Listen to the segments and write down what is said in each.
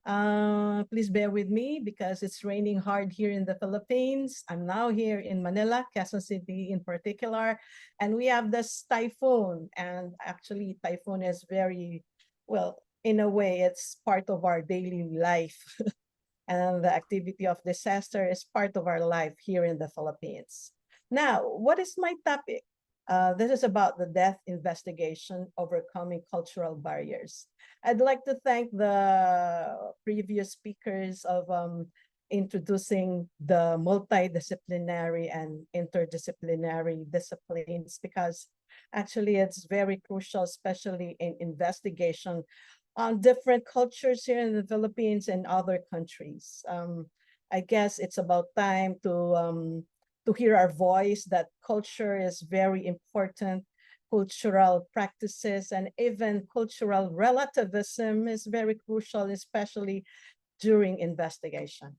Please bear with me because it's raining hard here in the Philippines. I'm now here in Manila, Quezon City in particular, and we have this typhoon. And actually, typhoon is very, well, in a way, it's part of our daily life. And the activity of disaster is part of our life here in the Philippines. Now, what is my topic? This is about the death investigation, overcoming cultural barriers. I'd like to thank the previous speakers of introducing the multidisciplinary and interdisciplinary disciplines, because actually it's very crucial, especially in investigation on different cultures here in the Philippines and other countries. I guess it's about time to hear our voice, that culture is very important. Cultural practices and even cultural relativism is very crucial, especially during investigation.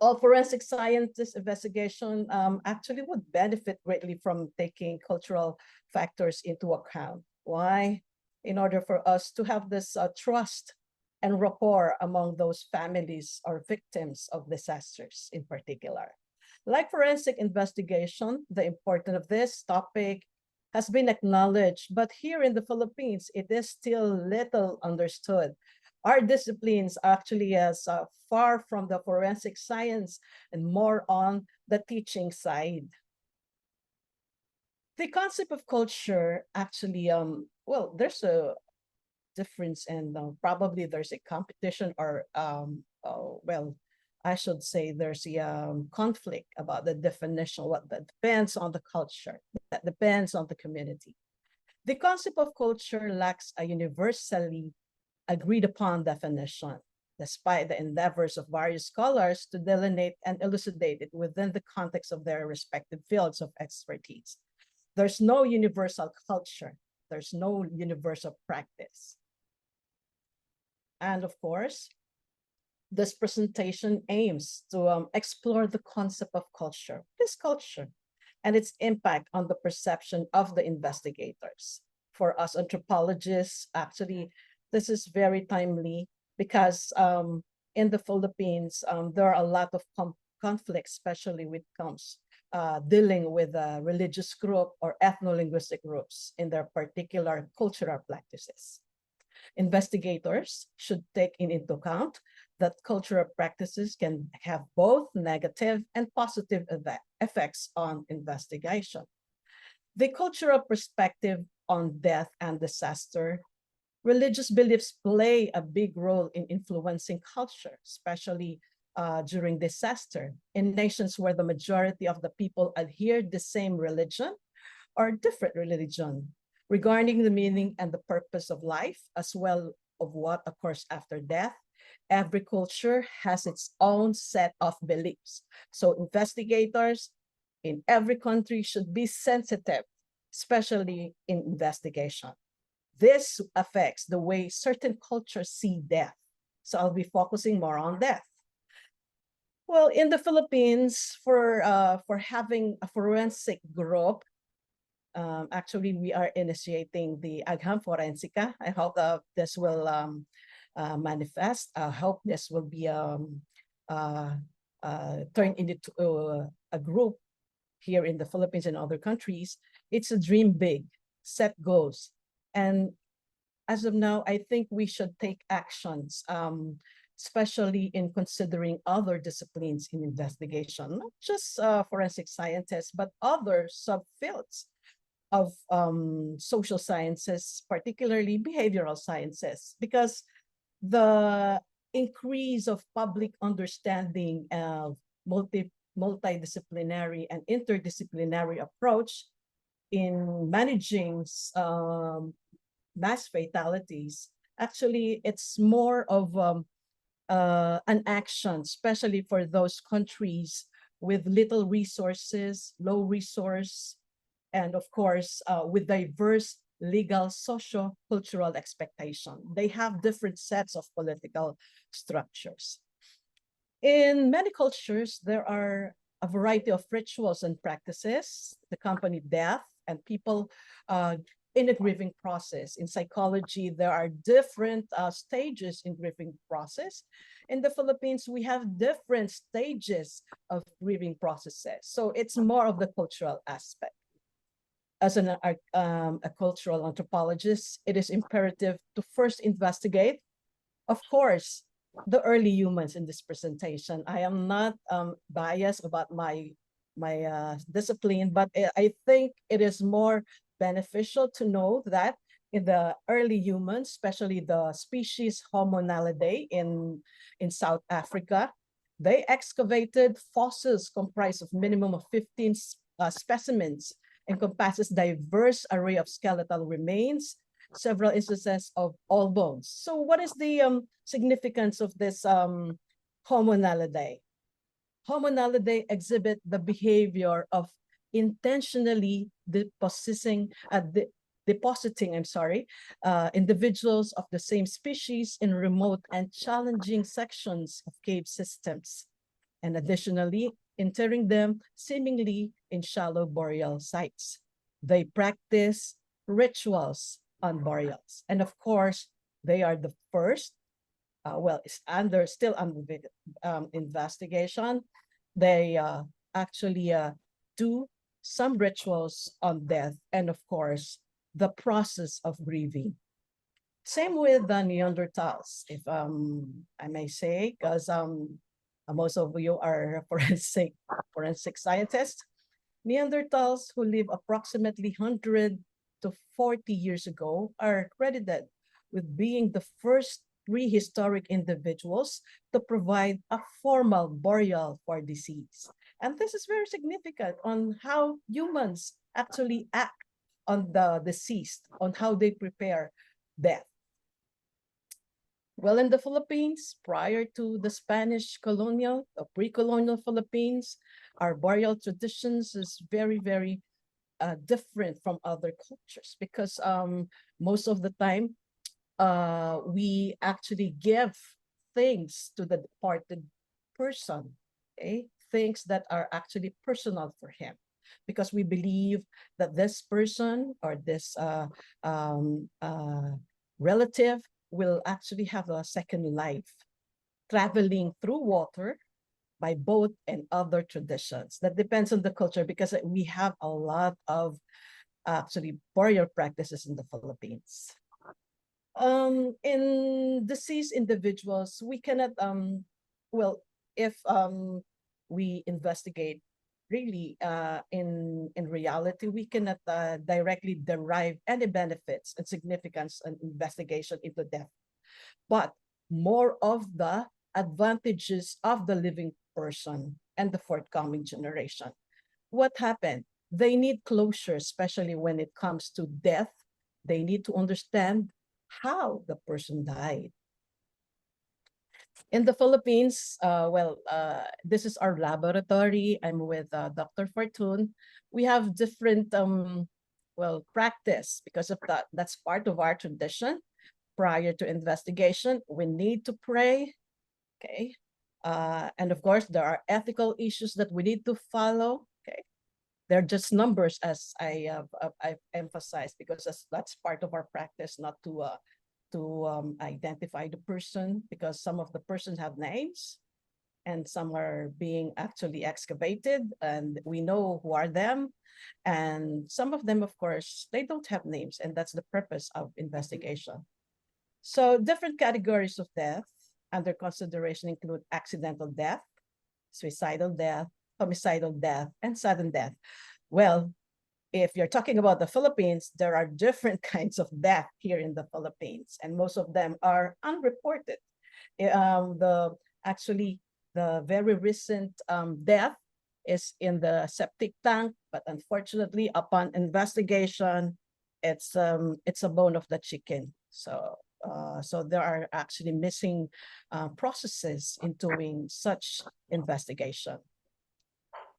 All forensic scientist investigation actually would benefit greatly from taking cultural factors into account. Why? In order for us to have this trust and rapport among those families or victims of disasters in particular. Like forensic investigation, the importance of this topic has been acknowledged, but here in the Philippines, it is still little understood. Our disciplines actually is far from the forensic science and more on the teaching side. The concept of culture actually, well, there's a difference, and probably there's a competition or, well, I should say there's a conflict about the definition. What that depends on the culture, that depends on the community. The concept of culture lacks a universally agreed upon definition, despite the endeavors of various scholars to delineate and elucidate it within the context of their respective fields of expertise. There's no universal culture. There's no universal practice. And of course, this presentation aims to explore the concept of culture, this culture, and its impact on the perception of the investigators. For us anthropologists, actually, this is very timely because in the Philippines, there are a lot of conflicts, especially when it comes dealing with a religious group or ethno-linguistic groups in their particular cultural practices. Investigators should take into account that cultural practices can have both negative and positive effects on investigation. The cultural perspective on death and disaster, religious beliefs play a big role in influencing culture, especially during disaster. In nations where the majority of the people adhere the same religion or different religion, regarding the meaning and the purpose of life, as well of what occurs after death, every culture has its own set of beliefs. So investigators in every country should be sensitive, especially in investigation. This affects the way certain cultures see death. So I'll be focusing more on death. Well, in the Philippines, for having a forensic group, actually, we are initiating the Agham Forensica. I hope this will manifest. I hope this will be turned into a group here in the Philippines and other countries. It's a dream big, set goals. And as of now, I think we should take actions, especially in considering other disciplines in investigation, not just forensic scientists, but other subfields of social sciences, particularly behavioral sciences, because the increase of public understanding of multidisciplinary and interdisciplinary approach in managing mass fatalities, actually it's more of an action, especially for those countries with little resources, low resource, and of course, with diverse legal, socio-cultural expectation. They have different sets of political structures. In many cultures, there are a variety of rituals and practices that accompany death, and people in a grieving process. In psychology, there are different stages in grieving process. In the Philippines, we have different stages of grieving processes. So it's more of the cultural aspect. As a cultural anthropologist, it is imperative to first investigate, of course, the early humans in this presentation. I am not biased about my discipline, but I think it is more beneficial to know that in the early humans, especially the species Homo naledi in South Africa, they excavated fossils comprised of minimum of 15 specimens, encompasses diverse array of skeletal remains, several instances of all bones. So what is the significance of this Homo naledi? Homo naledi exhibit the behavior of intentionally depositing individuals of the same species in remote and challenging sections of cave systems, and additionally interring them seemingly in shallow burial sites. They practice rituals on burials, and of course, they are the first. It's still under investigation. They actually do some rituals on death, and of course, the process of grieving. Same with the Neanderthals, if I may say, because most of you are forensic scientists. Neanderthals who live approximately 100 to 40 years ago are credited with being the first prehistoric individuals to provide a formal burial for deceased. And this is very significant on how humans actually act on the deceased, on how they prepare death. Well, in the Philippines, prior to the Spanish colonial or pre-colonial Philippines, our burial traditions is very, very different from other cultures, because most of the time we actually give things to the departed person, okay? Things that are actually personal for him, because we believe that this person or this relative will actually have a second life, traveling through water, by boat, and other traditions. That depends on the culture, because we have a lot of actually burial practices in the Philippines. In deceased individuals, we cannot, if we investigate really in reality, we cannot directly derive any benefits and significance and investigation into death, but more of the advantages of the living person and the forthcoming generation. What happened? They need closure, especially when it comes to death. They need to understand how the person died. In the Philippines, this is our laboratory. I'm with Dr. Fortune. We have different practice because of that. That's part of our tradition. Prior to investigation, we need to pray, okay? And of course, there are ethical issues that we need to follow, okay? They're just numbers, as I've emphasized, because that's part of our practice, not to identify the person, because some of the persons have names and some are being actually excavated and we know who are them. And some of them, of course, they don't have names, and that's the purpose of investigation. So different categories of death under consideration include accidental death, suicidal death, homicidal death, and sudden death. Well, if you're talking about the Philippines, there are different kinds of death here in the Philippines, and most of them are unreported. Actually, the very recent death is in the septic tank, but unfortunately, upon investigation, it's a bone of the chicken. So there are actually missing processes in doing such investigation.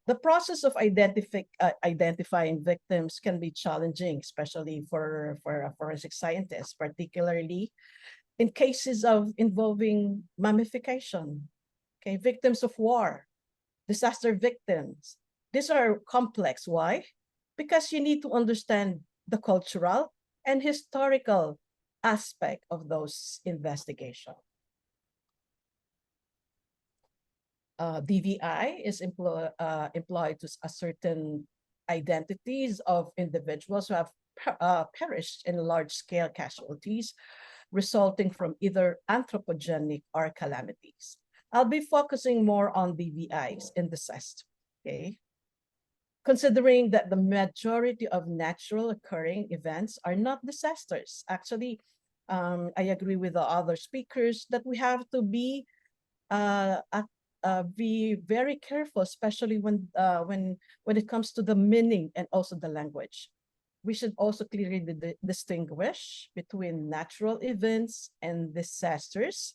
The process of identifying victims can be challenging, especially for a forensic scientist, particularly in cases of involving mummification, okay, victims of war, disaster victims. These are complex. Why? Because you need to understand the cultural and historical aspect of those investigations. DVI is employed to ascertain identities of individuals who have perished in large-scale casualties resulting from either anthropogenic or calamities. I'll be focusing more on DVIs in disaster, okay? Considering that the majority of natural occurring events are not disasters. Actually, I agree with the other speakers that we have to be very careful, especially when it comes to the meaning and also the language. We should also clearly distinguish between natural events and disasters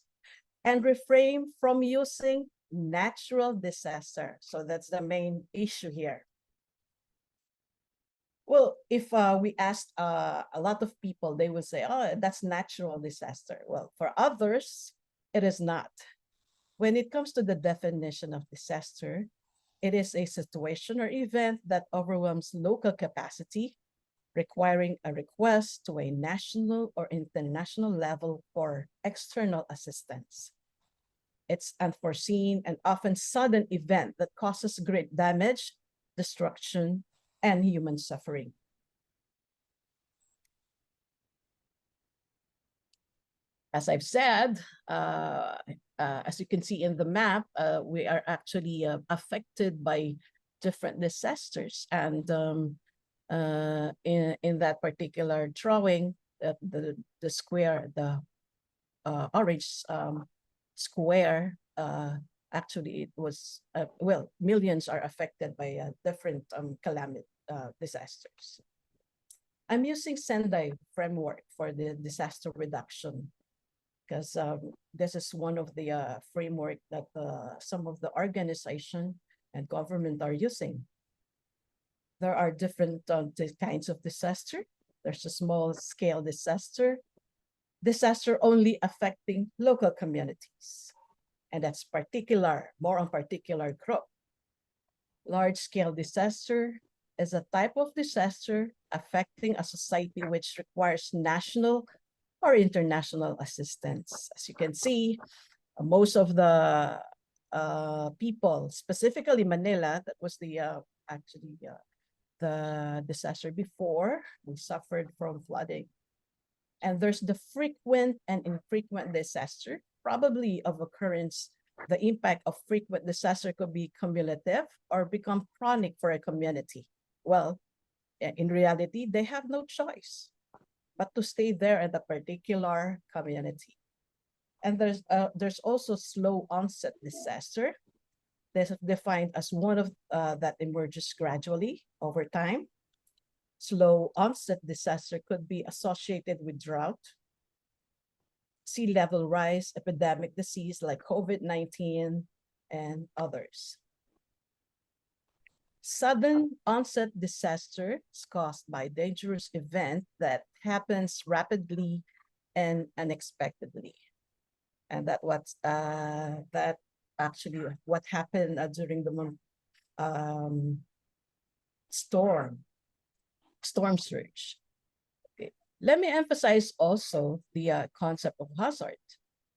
and refrain from using natural disaster. So that's the main issue here. Well, if we asked a lot of people, they would say, oh, that's natural disaster. Well, for others, it is not. When it comes to the definition of disaster, it is a situation or event that overwhelms local capacity, requiring a request to a national or international level for external assistance. It's unforeseen and often sudden event that causes great damage, destruction, and human suffering. As I've said, as you can see in the map, we are actually affected by different disasters. And in that particular drawing, the square, the orange square, actually it was, well, millions are affected by different disasters. I'm using Sendai framework for the disaster reduction because this is one of the framework that some of the organization and government are using. There are different kinds of disaster. There's a small scale disaster only affecting local communities. And that's more on particular group. Large scale disaster is a type of disaster affecting a society which requires national or international assistance. As you can see, most of the people, specifically Manila, that was the the disaster before, we suffered from flooding. And there's the frequent and infrequent disaster, probably of occurrence. The impact of frequent disaster could be cumulative or become chronic for a community. Well, in reality, they have no choice but to stay there at a particular community. And there's also slow onset disaster. This is defined as one of that emerges gradually over time. Slow onset disaster could be associated with drought, sea level rise, epidemic disease like COVID-19, and others. Sudden onset disaster is caused by dangerous event that happens rapidly and unexpectedly. And that actually what happened during the storm surge. Okay. Let me emphasize also the concept of hazard.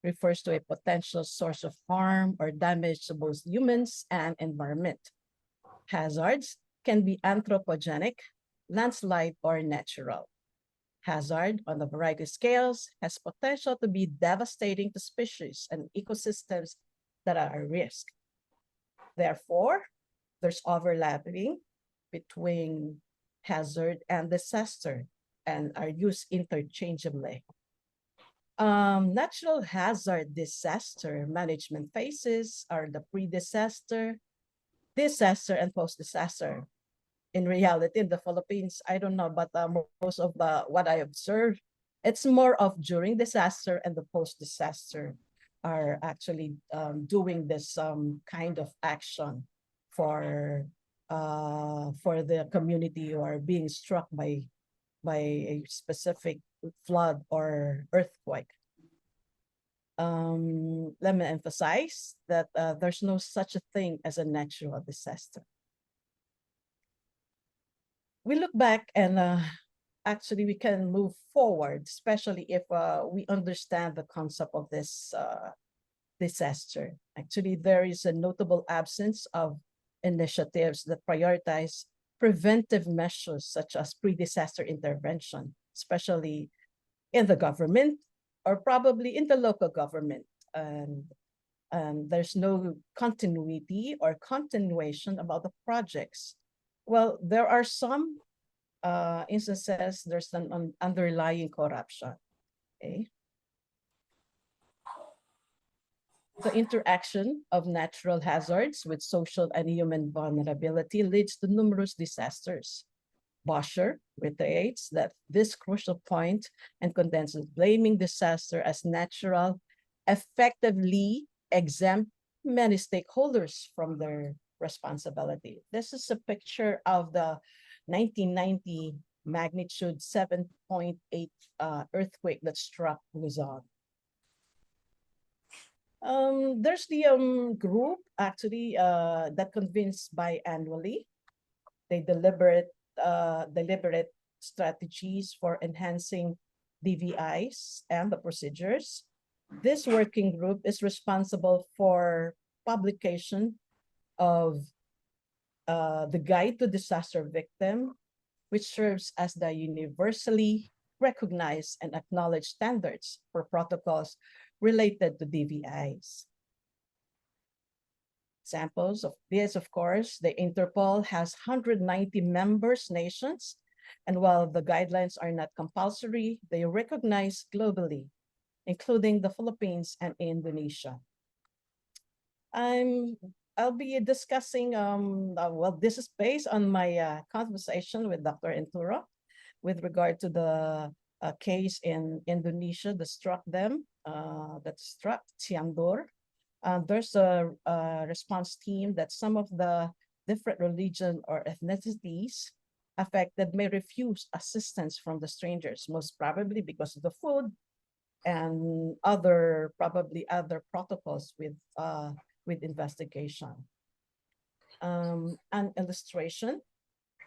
Refers to a potential source of harm or damage to both humans and environment. Hazards can be anthropogenic, landslide, or natural. Hazard on a variety of scales has potential to be devastating to species and ecosystems that are at risk. Therefore, there's overlapping between hazard and disaster and are used interchangeably. Natural hazard disaster management phases are the pre-disaster, disaster, and post-disaster. In reality, in the Philippines, I don't know, but most of what I observe, it's more of during disaster and the post-disaster are actually doing this kind of action for the community who are being struck by a specific flood or earthquake. Let me emphasize that there's no such a thing as a natural disaster. We look back and actually we can move forward, especially if we understand the concept of this disaster. Actually, there is a notable absence of initiatives that prioritize preventive measures such as pre-disaster intervention, especially in the government or probably in the local government. There's no continuity or continuation about the projects. Well, there are some instances, there's an underlying corruption. Okay. The interaction of natural hazards with social and human vulnerability leads to numerous disasters. Bosher reiterates that this crucial point and condenses blaming disaster as natural effectively exempt many stakeholders from their responsibility. This is a picture of the 1990 magnitude 7.8 earthquake that struck Luzon. There's the group actually that convenes biannually. They deliberate strategies for enhancing DVIs and the procedures. This working group is responsible for publication of the Guide to Disaster Victim, which serves as the universally recognized and acknowledged standards for protocols related to DVIs. Examples of this, of course, the Interpol has 190 members nations, and while the guidelines are not compulsory, they recognize globally, including the Philippines and Indonesia. I'll be discussing, well, this is based on my conversation with Dr. Enturo with regard to the case in Indonesia that struck Cianjur. There's a response team that some of the different religion or ethnicities affected may refuse assistance from the strangers, most probably because of the food and probably other protocols with investigation. An illustration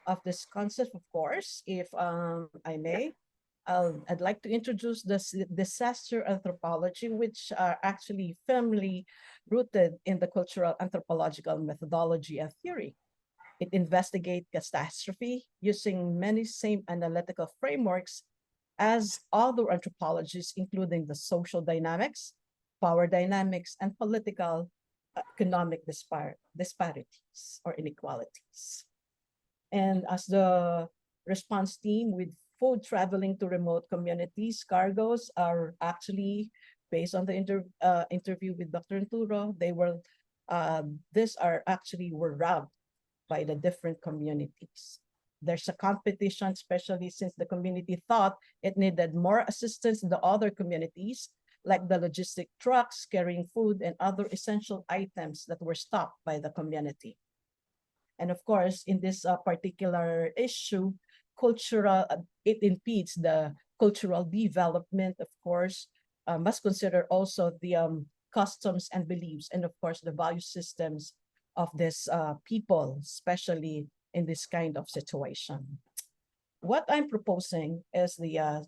of this concept, of course, if I may, I'd like to introduce this disaster anthropology, which are actually firmly rooted in the cultural anthropological methodology and theory. It investigates catastrophe using many same analytical frameworks as other anthropologies, including the social dynamics, power dynamics, and political economic disparities or inequalities. And as the response team with food traveling to remote communities, cargoes are actually based on the interview with Dr. Enturo. They were, were robbed by the different communities. There's a competition, especially since the community thought it needed more assistance in the other communities, like the logistic trucks carrying food and other essential items that were stopped by the community. And of course, in this particular issue, it impedes the cultural development, of course, must consider also the customs and beliefs, and of course, the value systems of this people, especially in this kind of situation. What I'm proposing is the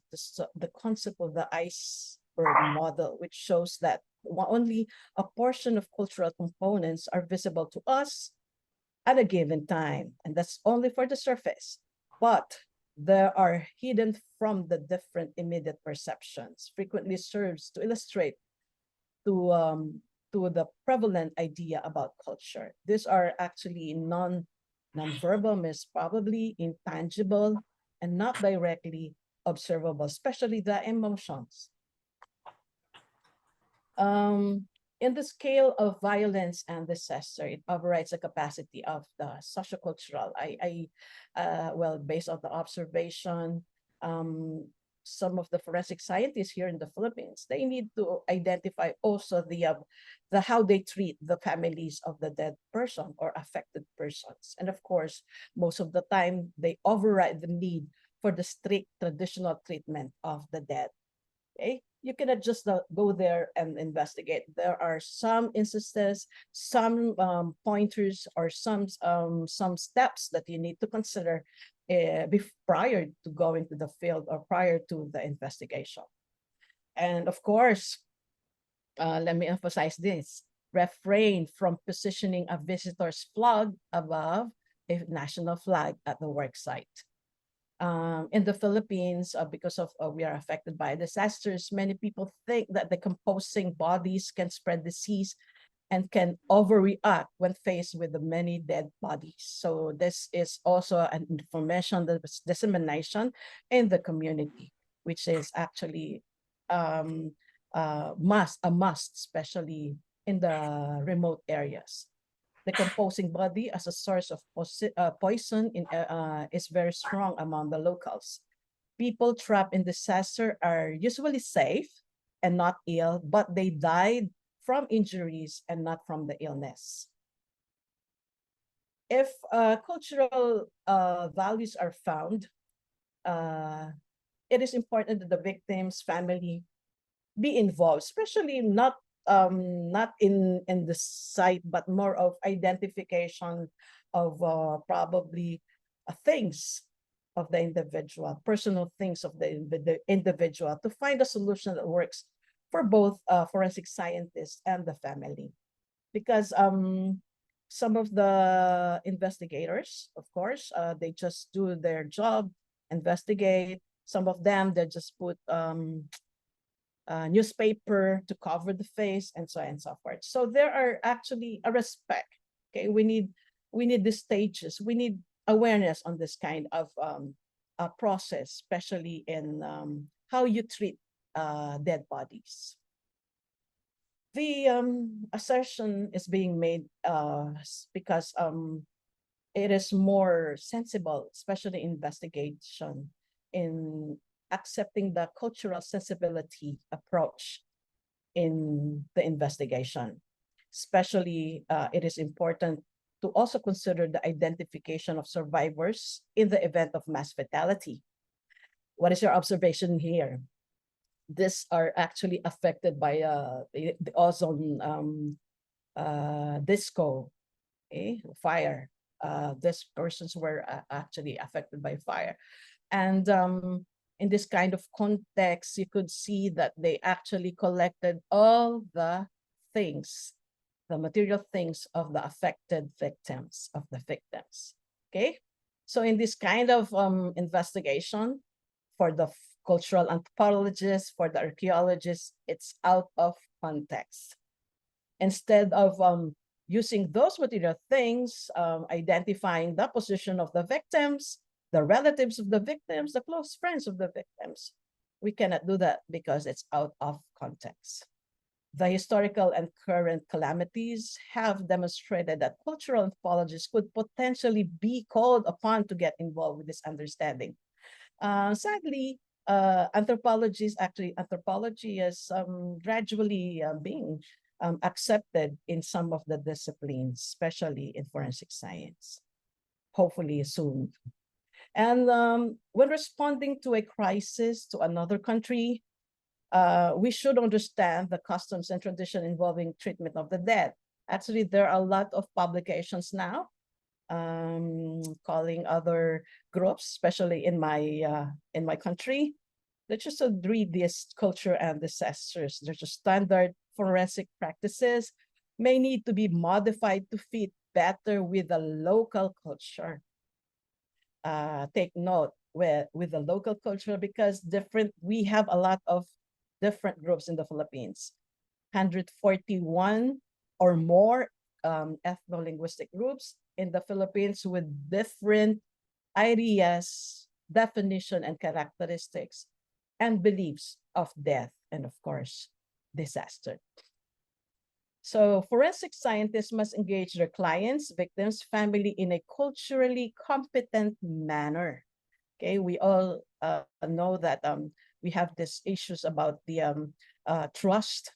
concept of the iceberg model, which shows that only a portion of cultural components are visible to us at a given time, and that's only for the surface. But there are hidden from the different immediate perceptions, frequently serves to illustrate to the prevalent idea about culture. These are actually non-verbal, most probably intangible, and not directly observable, especially the emotions. In the scale of violence and disaster, it overrides the capacity of the sociocultural. Well, based on the observation, some of the forensic scientists here in the Philippines, they need to identify also the how they treat the families of the dead person or affected persons. And of course, most of the time, they override the need for the strict traditional treatment of the dead. Okay? You cannot just go there and investigate. There are some instances, some pointers, or some steps that you need to consider prior to going to the field or prior to the investigation. And of course, let me emphasize this: refrain from positioning a visitor's flag above a national flag at the work site. In the Philippines, because of we are affected by disasters, many people think that decomposing bodies can spread disease and can overreact when faced with the many dead bodies. So this is also an information that was dissemination in the community, which is actually a must, especially in the remote areas. Decomposing body as a source of poison is very strong among the locals. People trapped in disaster are usually safe and not ill, but they died from injuries and not from the illness. If cultural values are found, it is important that the victim's family be involved, especially not in the site, but more of identification of probably things of the individual, personal things of the individual, to find a solution that works for both forensic scientists and the family. Because some of the investigators, of course, they just do their job, investigate. Some of them, they just put newspaper to cover the face, and so on and so forth. So there are actually a respect. Okay, we need the stages. We need awareness on this kind of process, especially in how you treat dead bodies. The assertion is being made because it is more sensible, especially investigation, in accepting the cultural sensibility approach in the investigation. Especially, it is important to also consider the identification of survivors in the event of mass fatality. What is your observation here? These are actually affected by the ozone disco, fire. These persons were actually affected by fire. And in this kind of context, you could see that they actually collected all the things, the material things of the affected victims, okay? So in this kind of investigation, for the cultural anthropologists, for the archaeologists, it's out of context. Instead of using those material things, identifying the position of the victims, the relatives of the victims, the close friends of the victims, we cannot do that because it's out of context. The historical and current calamities have demonstrated that cultural anthropologists could potentially be called upon to get involved with this understanding. Sadly, anthropology is gradually being accepted in some of the disciplines, especially in forensic science, hopefully soon. And when responding to a crisis to another country, we should understand the customs and tradition involving treatment of the dead. Actually, there are a lot of publications now calling other groups, especially in my country, that just read this culture and disasters. There's just standard forensic practices may need to be modified to fit better with the local culture. Take note with the local culture, because we have a lot of different groups in the Philippines, 141 or more ethno-linguistic groups in the Philippines with different ideas, definition, and characteristics, and beliefs of death, and of course, disaster. So forensic scientists must engage their clients, victims, family in a culturally competent manner. Okay, we all know that we have these issues about the trust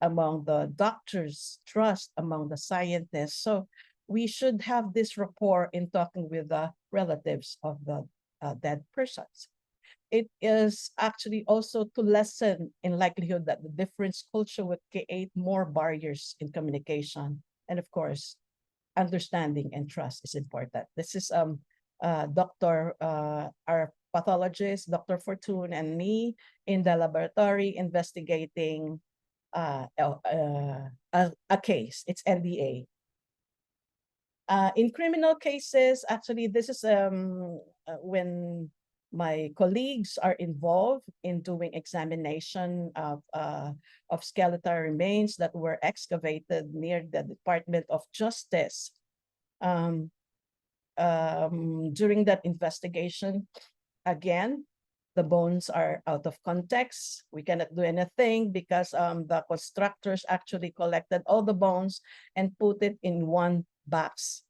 among the doctors, trust among the scientists. So we should have this rapport in talking with the relatives of the dead persons. It is actually also to lessen in likelihood that the different culture would create more barriers in communication. And of course, understanding and trust is important. This is our pathologist, Dr. Fortune, and me in the laboratory investigating a case. It's NDA. In criminal cases, actually, this is when my colleagues are involved in doing examination of skeletal remains that were excavated near the Department of Justice. During that investigation, again, the bones are out of context. We cannot do anything because the constructors actually collected all the bones and put it in one box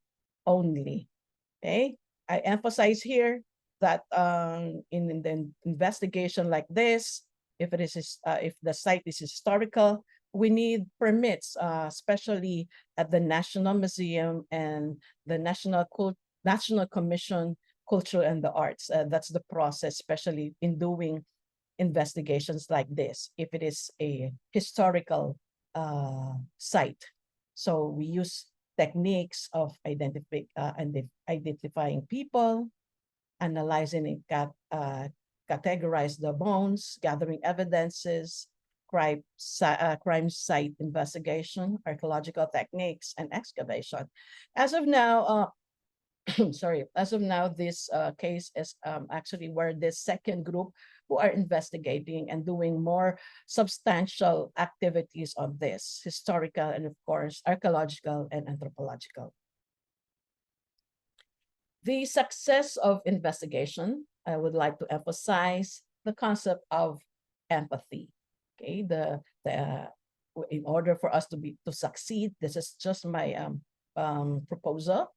only. Okay, I emphasize here that in the investigation like this, if the site is historical, we need permits, especially at the National Museum and the National Commission Culture and the Arts. That's the process, especially in doing investigations like this, if it is a historical site. So we use techniques of identifying people, analyzing and categorize the bones, gathering evidences, crime site investigation, archaeological techniques, and excavation. As of now, sorry, as of now, this case is actually where this second group who are investigating and doing more substantial activities on this, historical and of course, archaeological and anthropological. The success of investigation, I would like to emphasize the concept of empathy. Okay, in order for us to succeed, this is just my proposal.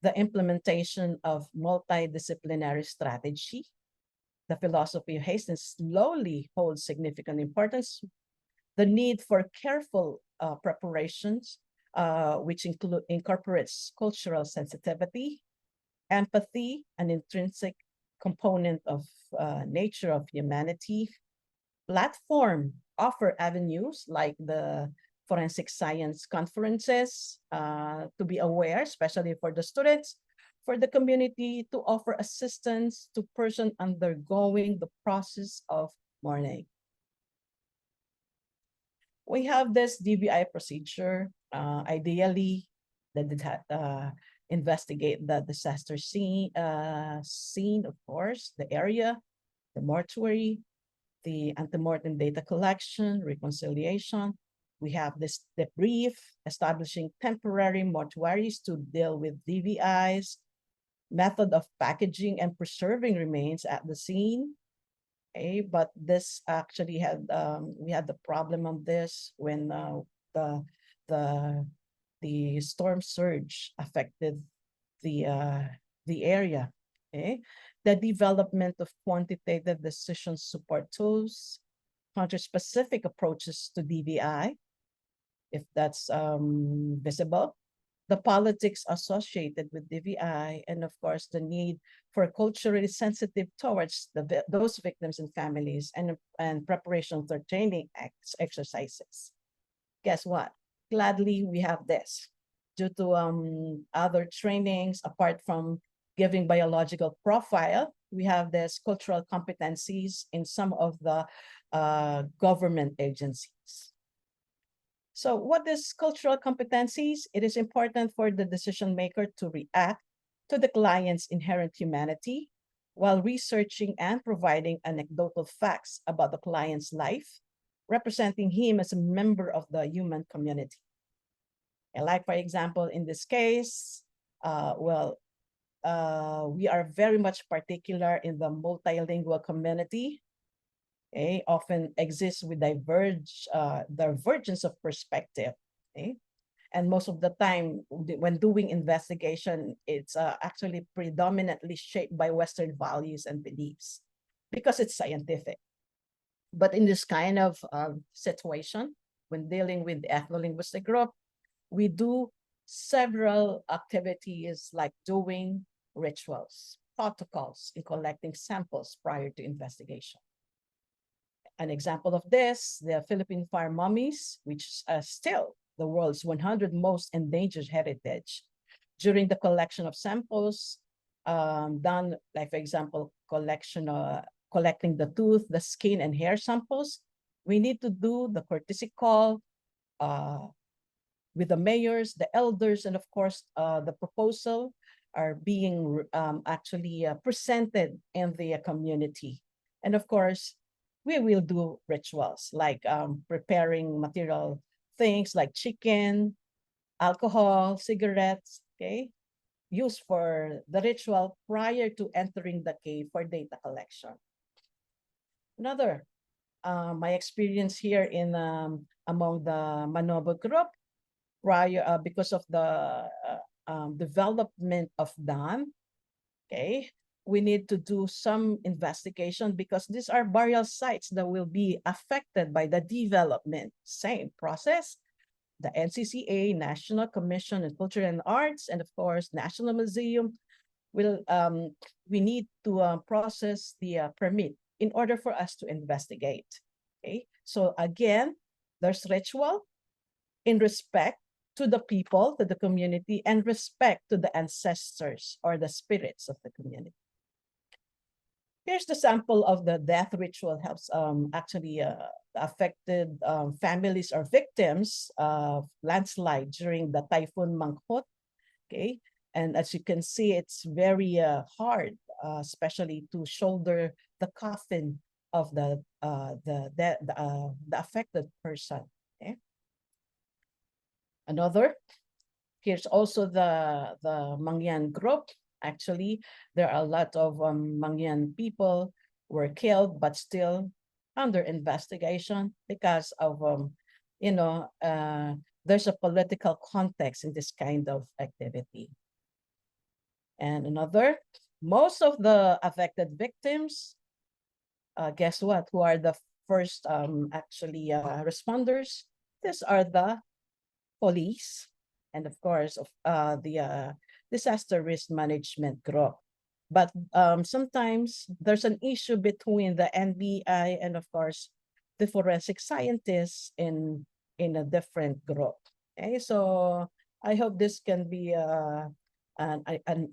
The implementation of multidisciplinary strategy. The philosophy of Hastings slowly holds significant importance. The need for careful preparations, which incorporates cultural sensitivity, empathy, an intrinsic component of nature of humanity. Platform offer avenues like the forensic science conferences to be aware, especially for the students, for the community to offer assistance to person undergoing the process of mourning. We have this DVI procedure, ideally, that investigate the disaster scene, of course, the area, the mortuary, the antemortem data collection, reconciliation. We have this debrief, establishing temporary mortuaries to deal with DVIs, method of packaging and preserving remains at the scene. Okay, but this actually had we had the problem of this when the storm surge affected the area. Okay, the development of quantitative decision support tools, country-specific approaches to DVI, if that's visible, the politics associated with DVI, and of course, the need for culturally sensitive towards those victims and families, and preparation for training exercises. Guess what? Gladly, we have this. Due to other trainings, apart from giving biological profile, we have this cultural competencies in some of the government agencies. So what is cultural competencies? It is important for the decision maker to react to the client's inherent humanity while researching and providing anecdotal facts about the client's life, representing him as a member of the human community. And like, for example, in this case, we are very much particular in the multilingual community. Okay, often exists with divergence of perspective. Okay, and most of the time when doing investigation, it's actually predominantly shaped by Western values and beliefs because it's scientific. But in this kind of situation, when dealing with the ethno-linguistic group, we do several activities like doing rituals, protocols in collecting samples prior to investigation. An example of this, the Philippine fire mummies, which is still the world's 100 most endangered heritage. During the collection of samples, done, like for example, collecting the tooth, the skin, and hair samples. We need to do the courtesy call with the mayors, the elders, and of course, the proposal are being actually presented in the community. And of course, we will do rituals like preparing material things like chicken, alcohol, cigarettes, okay, used for the ritual prior to entering the cave for data collection. Another, my experience here in among the Manobo group, prior because of the development of DAN, okay, we need to do some investigation because these are burial sites that will be affected by the development. Same process, the NCCA, National Commission on Culture and Arts, and of course, National Museum will, we need to process the permit in order for us to investigate. Okay, so again, there's ritual in respect to the people, to the community, and respect to the ancestors or the spirits of the community. Here's the sample of the death ritual helps actually affected families or victims of landslide during the Typhoon Mangkhut. Okay, and as you can see, it's very hard, especially to shoulder the coffin of the affected person. Okay. Another, here's also the Mangyan group. Actually, there are a lot of Mangyan people were killed, but still under investigation because of, there's a political context in this kind of activity. And another, most of the affected victims, guess what? Who are the first actually responders? These are the police, and of course, of the disaster risk management group. But sometimes there's an issue between the NBI and of course the forensic scientists in a different group. Okay, so I hope this can be an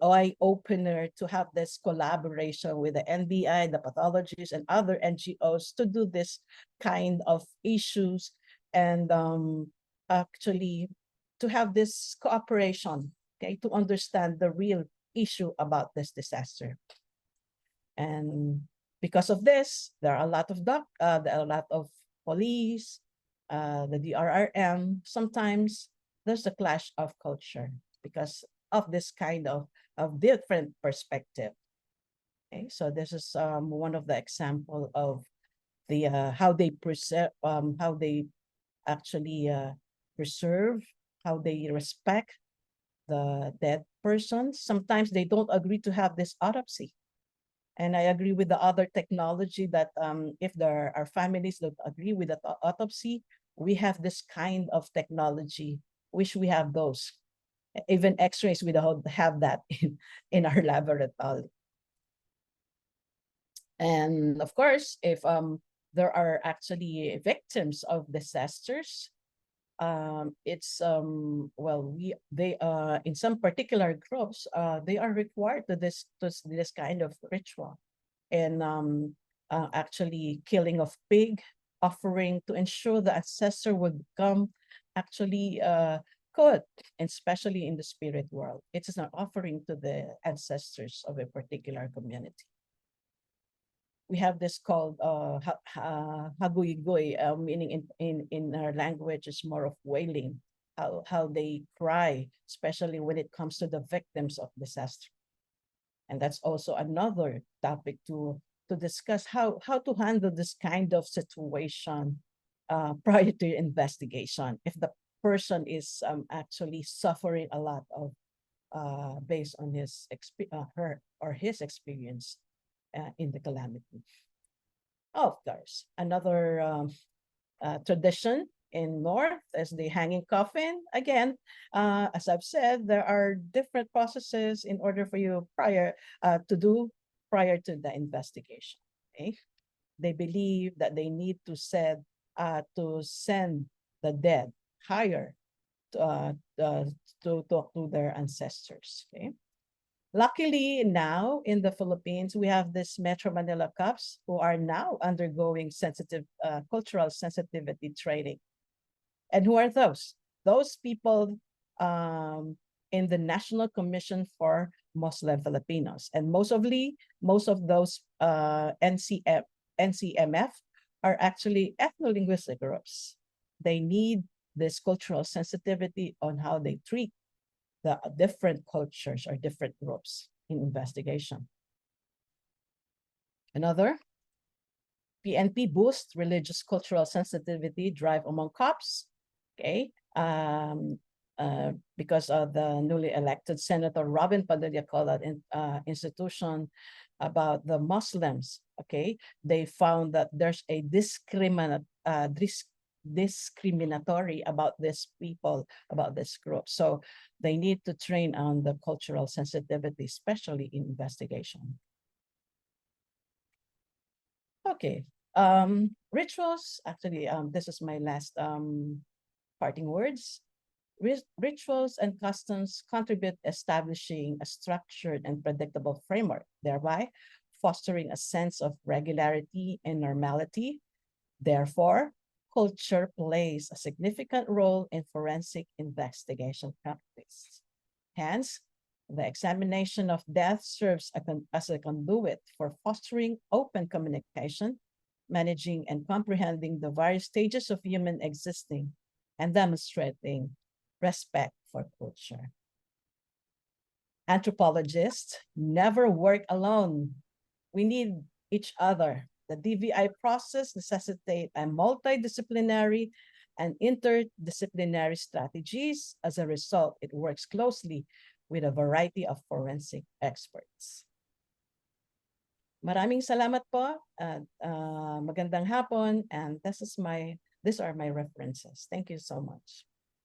eye opener to have this collaboration with the NBI, the pathologists, and other NGOs to do this kind of issues and actually to have this cooperation, okay, to understand the real issue about this disaster. And because of this, there are a lot of there are a lot of police, the DRRM. Sometimes there's a clash of culture because of this kind of different perspective. Okay, so this is one of the example of the how they preserve, how they actually preserve, how they respect the dead persons. Sometimes they don't agree to have this autopsy. And I agree with the other technology that if there are families that agree with the autopsy, we have this kind of technology, which we have those. Even x-rays, we don't have that in our laboratory. And of course, if there are actually victims of disasters, it's well, they in some particular groups they are required to this kind of ritual, and actually killing of pig offering to ensure the ancestor would become actually good, and especially in the spirit world. It is an offering to the ancestors of a particular community. We have this called 𝐬𝐤𝐭, meaning in our language is more of wailing, how they cry, especially when it comes to the victims of disaster. And that's also another topic to discuss, how to handle this kind of situation prior to investigation. If the person is actually suffering a lot of based on his her or his experience in the calamity. Oh, of course, another tradition in North is the hanging coffin. Again, as I've said, there are different processes in order for you to do prior to the investigation. Okay, they believe that they need to send the dead higher to talk to their ancestors. Okay. Luckily, now in the Philippines, we have this Metro Manila Cups who are now undergoing cultural sensitivity training. And who are those? Those people in the National Commission for Muslim Filipinos. And most of those NCMF are actually ethno-linguistic groups. They need this cultural sensitivity on how they treat the different cultures or different groups in investigation. Another, PNP boost religious cultural sensitivity drive among cops. Okay, because of the newly elected Senator Robin Padilla called that institution about the Muslims. Okay, they found that there's a discriminatory about these people, about this group. So they need to train on the cultural sensitivity, especially in investigation. Okay, rituals, actually, this is my last parting words. Rituals and customs contribute establishing a structured and predictable framework, thereby fostering a sense of regularity and normality. Therefore, culture plays a significant role in forensic investigation practice. Hence, the examination of death serves as a conduit for fostering open communication, managing and comprehending the various stages of human existing, and demonstrating respect for culture. Anthropologists never work alone. We need each other. The DVI process necessitates a multidisciplinary and interdisciplinary strategies. As a result, it works closely with a variety of forensic experts. Maraming salamat po at magandang hapon, and these are my references. Thank you so much.